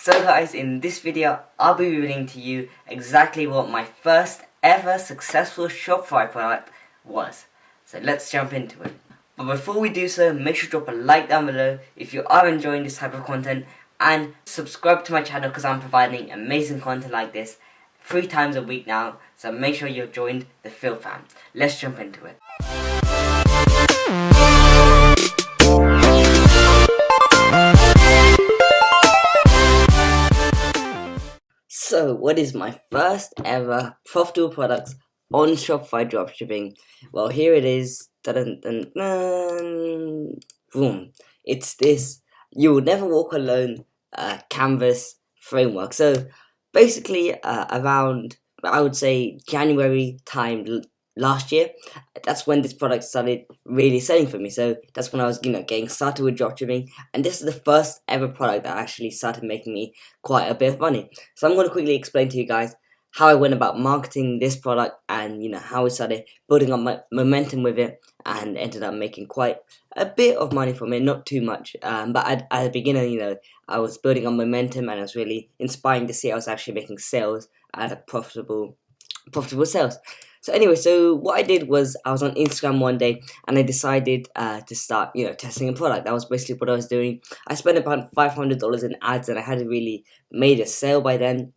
So guys, in this video, I'll be revealing to you exactly what my first ever successful Shopify product was. So let's jump into it. But before we do so, make sure to drop a like down below if you are enjoying this type of content, and subscribe to my channel because I'm providing amazing content like this 3 times a week now. So make sure you've joined the Phil fam. Let's jump into it. So, what is my first ever profitable products on Shopify Dropshipping? Well, here it is. Dun-dun-dun-dun. Boom. It's this You Will Never Walk Alone canvas framework. So, basically, around, I would say, January time last year, that's when this product started really selling for me. So that's when I was, getting started with dropshipping, and this is the first ever product that actually started making me quite a bit of money. So I'm going to quickly explain to you guys how I went about marketing this product, and how we started building up my momentum with it, and ended up making quite a bit of money from it. Not too much, but at the beginning, I was building up momentum, and it was really inspiring to see I was actually making sales at a profitable sales. So anyway, so what I did was I was on Instagram one day, and I decided to start, testing a product. That was basically what I was doing. I spent about $500 in ads, and I hadn't really made a sale by then.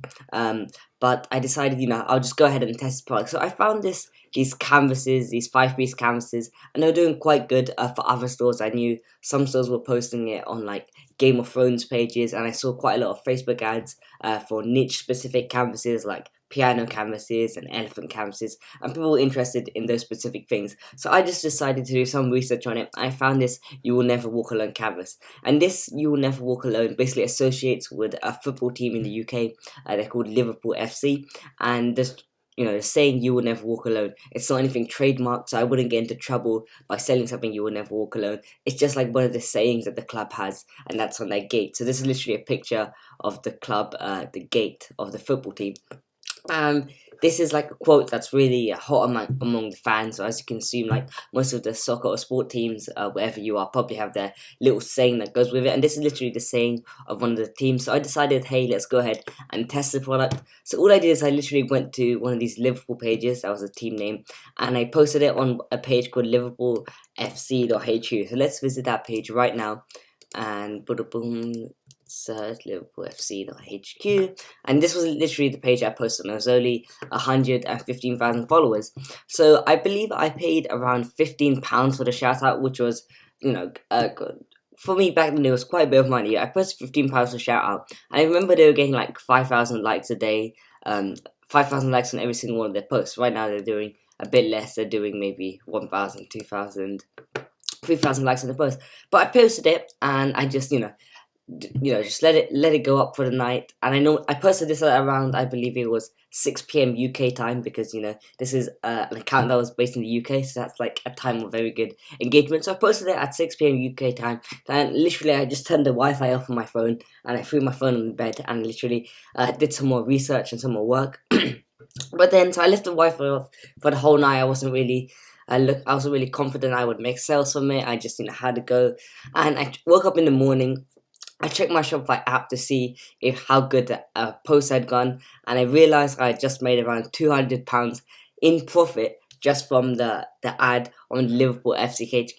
But I decided, I'll just go ahead and test the product. So I found these canvases, these 5-piece canvases, and they were doing quite good for other stores. I knew some stores were posting it on like Game of Thrones pages, and I saw quite a lot of Facebook ads for niche specific canvases like piano canvases and elephant canvases, and people were interested in those specific things. So I just decided to do some research on it. I found this You Will Never Walk Alone canvas, and this You Will Never Walk Alone basically associates with a football team in the UK. They're called Liverpool FC, and this, the saying "You Will Never Walk Alone," it's not anything trademarked, so I wouldn't get into trouble by selling something "You Will Never Walk Alone." It's just like one of the sayings that the club has, and that's on their gate. So this is literally a picture of the club, the gate of the football team. This is like a quote that's really hot among the fans. So as you can assume, like most of the soccer or sport teams, wherever you are, probably have their little saying that goes with it. And this is literally the saying of one of the teams. So I decided, hey, let's go ahead and test the product. So all I did is I literally went to one of these Liverpool pages. That was the team name, and I posted it on a page called liverpoolfc.hu. So let's visit that page right now, and boom. Search liverpoolfc.hq, and this was literally the page I posted, and there was only 115,000 followers. So I believe I paid around £15 for the shout out, which was, for me back then it was quite a bit of money. I posted £15 for shout out, and I remember they were getting like 5,000 likes a day, 5,000 likes on every single one of their posts. Right now they're doing a bit less. They're doing maybe 1,000, 2,000, 3,000 likes on the post. But I posted it, and I just just let it go up for the night. And I know I posted this at around, I believe it was 6 p.m. UK time, because this is an account that was based in the UK, so that's like a time of very good engagement. So I posted it at 6 p.m. UK time, and literally I just turned the Wi-Fi off on my phone, and I threw my phone on the bed, and literally did some more research and some more work. But then, so I left the Wi-Fi off for the whole night. I wasn't really confident I would make sales from it. I just had to go, and I woke up in the morning. I checked my Shopify app to see how good the post had gone, and I realized I had just made around £200 in profit just from the ad on the Liverpool FC HQ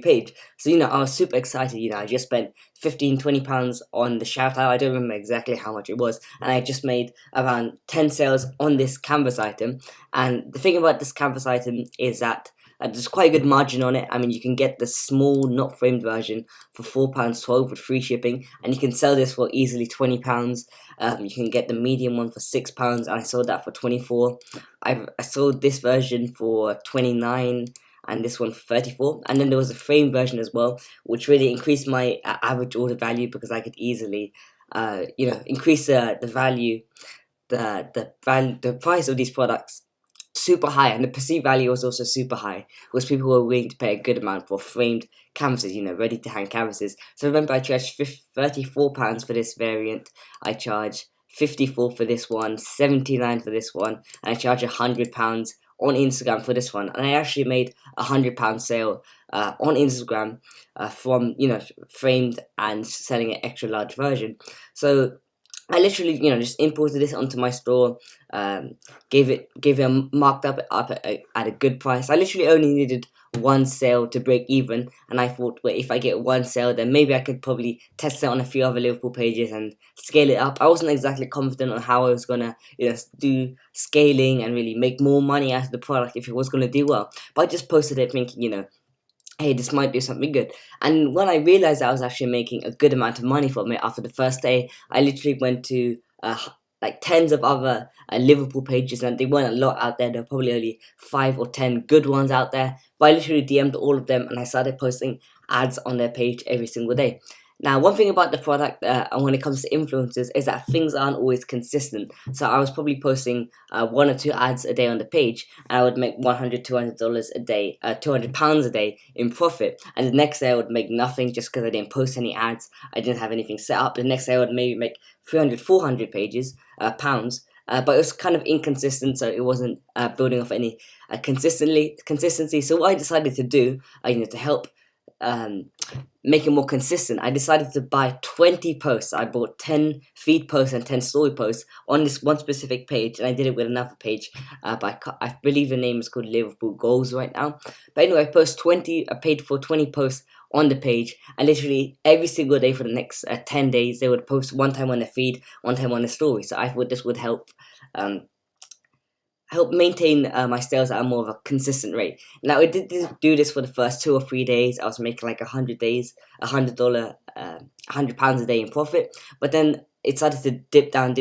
page. So I was super excited. I just spent £15-20 on the shout out. I don't remember exactly how much it was, and I just made around 10 sales on this canvas item. And the thing about this canvas item is that there's quite a good margin on it. I mean, you can get the small, not framed version for £4.12 with free shipping, and you can sell this for easily £20. You can get the medium one for £6, and I sold that for £24. I sold this version for £29, and this one for £34. And then there was a framed version as well, which really increased my average order value, because I could easily, increase the value, the price of these products super high, and the perceived value was also super high, because people were willing to pay a good amount for framed canvases, ready to hang canvases. So remember, I charged £34 for this variant, I charged £54 for this one, £79 for this one, and I charge £100 on Instagram for this one, and I actually made £100 sale on Instagram from framed and selling an extra large version. So I literally, just imported this onto my store, gave it marked up at a good price. I literally only needed one sale to break even, and I thought, well, if I get one sale, then maybe I could probably test it on a few other Liverpool pages and scale it up. I wasn't exactly confident on how I was gonna, do scaling and really make more money out of the product if it was gonna do well. But I just posted it thinking, hey, this might do something good. And when I realized I was actually making a good amount of money from it after the first day, I literally went to like tens of other Liverpool pages, and they weren't a lot out there. There were probably only 5 or 10 good ones out there. But I literally DM'd all of them, and I started posting ads on their page every single day. Now, one thing about the product and when it comes to influencers is that things aren't always consistent. So I was probably posting 1 or 2 ads a day on the page, and I would make $100, $200 a day, £200 a day in profit. And the next day I would make nothing just because I didn't post any ads. I didn't have anything set up. The next day I would maybe make 300, 400 pounds. But it was kind of inconsistent, so it wasn't building off any consistency. So what I decided to do, to help make it more consistent, I decided to buy 20 posts. I bought 10 feed posts and 10 story posts on this one specific page, and I did it with another page. I believe the name is called Liverpool Goals right now. But anyway, I paid for 20 posts on the page, and literally every single day for the next 10 days, they would post one time on the feed, one time on the story. So I thought this would help maintain my sales at a more of a consistent rate. Now, I did do this for the first 2 or 3 days. I was making like £100 a day in profit, but then it started to dip down,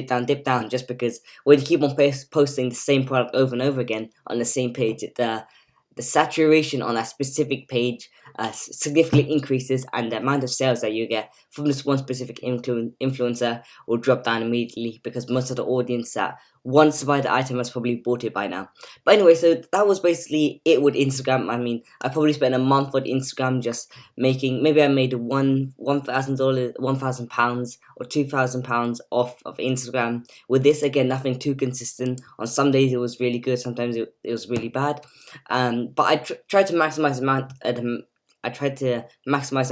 just because when you keep on posting the same product over and over again on the same page, the saturation on that specific page significantly increases, and the amount of sales that you get from this one specific influencer will drop down immediately, because most of the audience that wants to buy the item has probably bought it by now. But anyway, so that was basically it with Instagram. I mean, I probably spent a month on Instagram just maybe I made $1,000, £1,000 or £2,000 off of Instagram. With this, again, nothing too consistent. On some days it was really good, sometimes it was really bad. But I tried to maximize the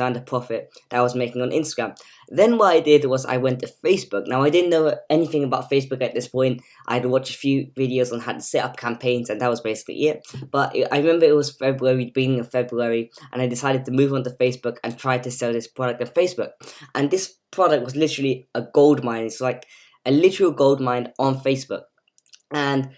amount of profit that I was making on Instagram. Then what I did was I went to Facebook. Now, I didn't know anything about Facebook at this point. I'd watched a few videos on how to set up campaigns, and that was basically it. But I remember it was beginning of February, and I decided to move on to Facebook and try to sell this product on Facebook. And this product was literally a gold mine. It's like a literal gold mine on Facebook. And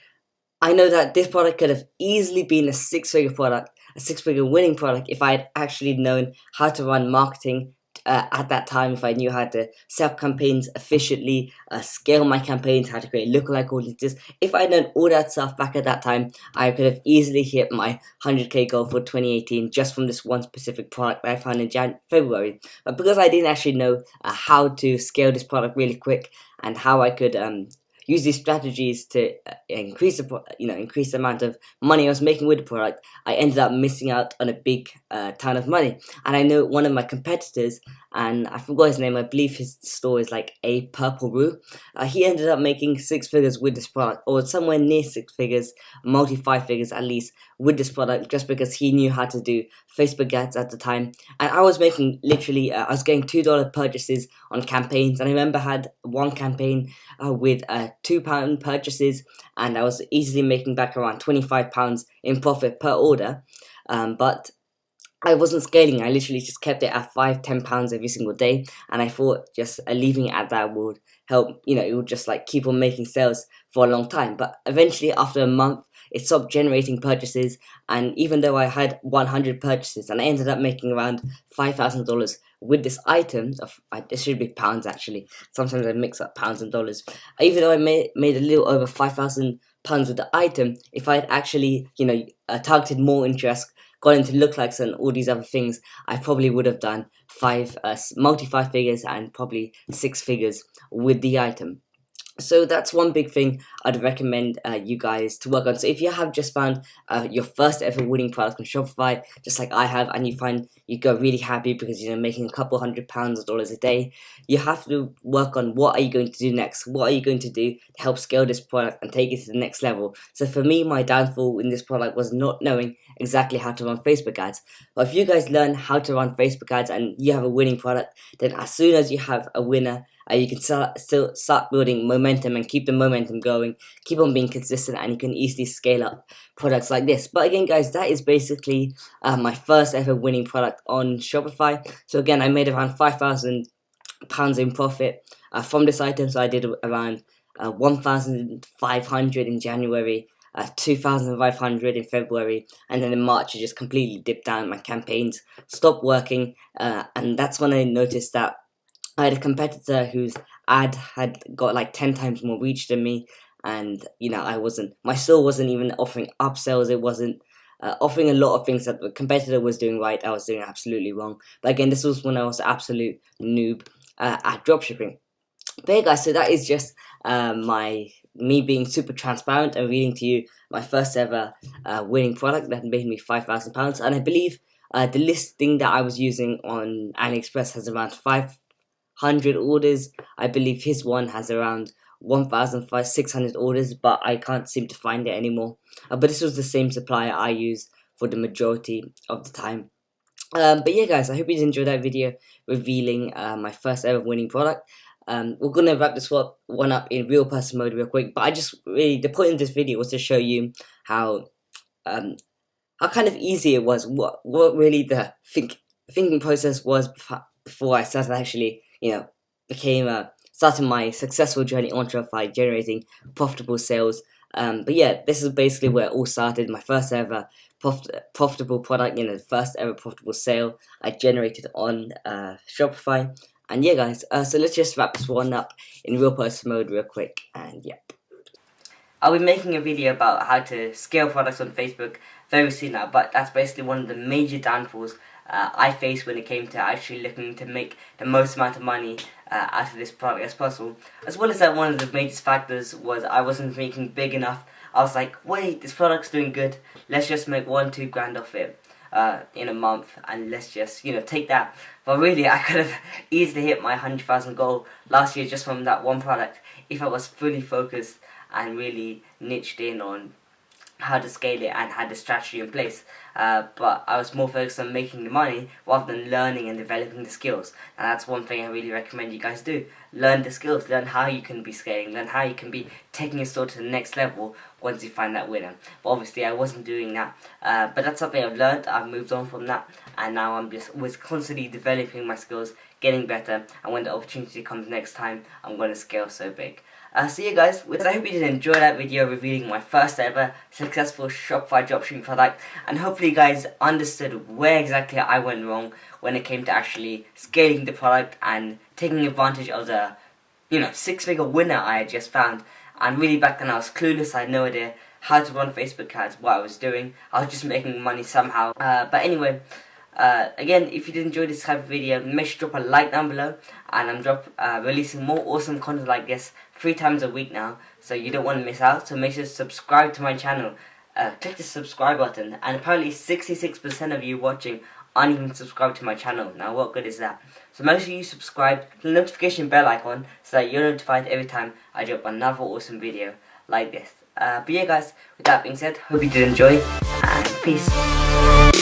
I know that this product could have easily been a 6-figure winning product, if I had actually known how to run marketing at that time, if I knew how to set up campaigns efficiently, scale my campaigns, how to create lookalike audiences. If I had known all that stuff back at that time, I could have easily hit my 100k goal for 2018 just from this one specific product that I found in February. But because I didn't actually know how to scale this product really quick, and how I could use these strategies to increase the amount of money I was making with the product, I ended up missing out on a big ton of money. And I know one of my competitors, and I forgot his name, I believe his store is like A Purple Brew. He ended up making 6 figures with this product, or somewhere near 6 figures, multi 5 figures at least, with this product, just because he knew how to do Facebook ads at the time. And I was making literally, I was getting $2 purchases on campaigns, and I remember I had one campaign with £2 purchases, and I was easily making back around £25 in profit per order. But I wasn't scaling. I literally just kept it at £5-10 every single day, and I thought just leaving it at that would help. It would just like keep on making sales for a long time. But eventually, after a month, it stopped generating purchases, and even though I had 100 purchases, and I ended up making around $5,000 with this item. It should be pounds actually. Sometimes I mix up pounds and dollars. Even though I made a little over £5,000 with the item, if I had actually targeted more interest, got into lookalikes and all these other things, I probably would have done multi 5 figures and probably 6 figures with the item. So that's one big thing I'd recommend you guys to work on. So if you have just found your first ever winning product on Shopify, just like I have, and you find you go really happy because you're making a couple £100 or dollars a day, you have to work on what are you going to do next. What are you going to do to help scale this product and take it to the next level? So for me, my downfall in this product was not knowing exactly how to run Facebook ads. But if you guys learn how to run Facebook ads and you have a winning product, then as soon as you have a winner, you can still start building momentum and keep the momentum going, keep on being consistent, and you can easily scale up products like this. But again, guys, that is basically my first ever winning product on Shopify. So again, I made around £5,000 in profit from this item. So I did around 1,500 in January, 2,500 in February, and then in March it just completely dipped down. My campaigns stopped working, and that's when I noticed that I had a competitor whose ad had got like 10 times more reach than me, and my store wasn't even offering upsells. It wasn't offering a lot of things that the competitor was doing right. I was doing absolutely wrong. But again, this was when I was an absolute noob at dropshipping. But hey guys, so that is just me being super transparent and reading to you my first ever winning product that made me £5,000. And I believe the listing that I was using on AliExpress has around 500 orders. I believe his one has around 1,600 orders, but I can't seem to find it anymore. But this was the same supplier I used for the majority of the time. But yeah, guys, I hope you did enjoy that video revealing my first ever winning product. We're gonna wrap this one up in real person mode real quick, but the point of this video was to show you how kind of easy it was, what really the thinking process was before I started actually, starting my successful journey on Shopify, generating profitable sales. But yeah, this is basically where it all started. My first ever profitable product, the first ever profitable sale I generated on Shopify. And yeah, guys, so let's just wrap this one up in real person mode real quick. And yeah, I'll be making a video about how to scale products on Facebook very soon now, but that's basically one of the major downfalls I faced when it came to actually looking to make the most amount of money out of this product as possible. As well as that, one of the major factors was I wasn't making big enough. I was like, wait, this product's doing good, let's just make $1-2 grand off it in a month, and let's just take that. But really, I could have easily hit my 100,000 goal last year just from that one product if I was fully focused and really niched in on how to scale it and had a strategy in place. But I was more focused on making the money rather than learning and developing the skills. And that's one thing I really recommend you guys do. Learn the skills, learn how you can be scaling, learn how you can be taking your store to the next level once you find that winner. But obviously I wasn't doing that. But that's something I've learned. I've moved on from that, and now I'm just constantly developing my skills, getting better, and when the opportunity comes next time, I'm going to scale so big. So yeah, guys, I hope you did enjoy that video revealing my first ever successful Shopify dropshipping product, and hopefully you guys understood where exactly I went wrong when it came to actually scaling the product and taking advantage of the 6-figure winner I had just found. And really, back then I was clueless. I had no idea how to run Facebook ads, what I was doing. I was just making money somehow. But anyway, again, if you did enjoy this type of video, make sure to drop a like down below, and I'm releasing more awesome content like this 3 times a week now, so you don't want to miss out. So make sure to subscribe to my channel, click the subscribe button, and apparently 66% of you watching aren't even subscribed to my channel. Now what good is that? So make sure you subscribe, click the notification bell icon so that you're notified every time I drop another awesome video like this. But yeah, guys, with that being said, hope you did enjoy, and peace.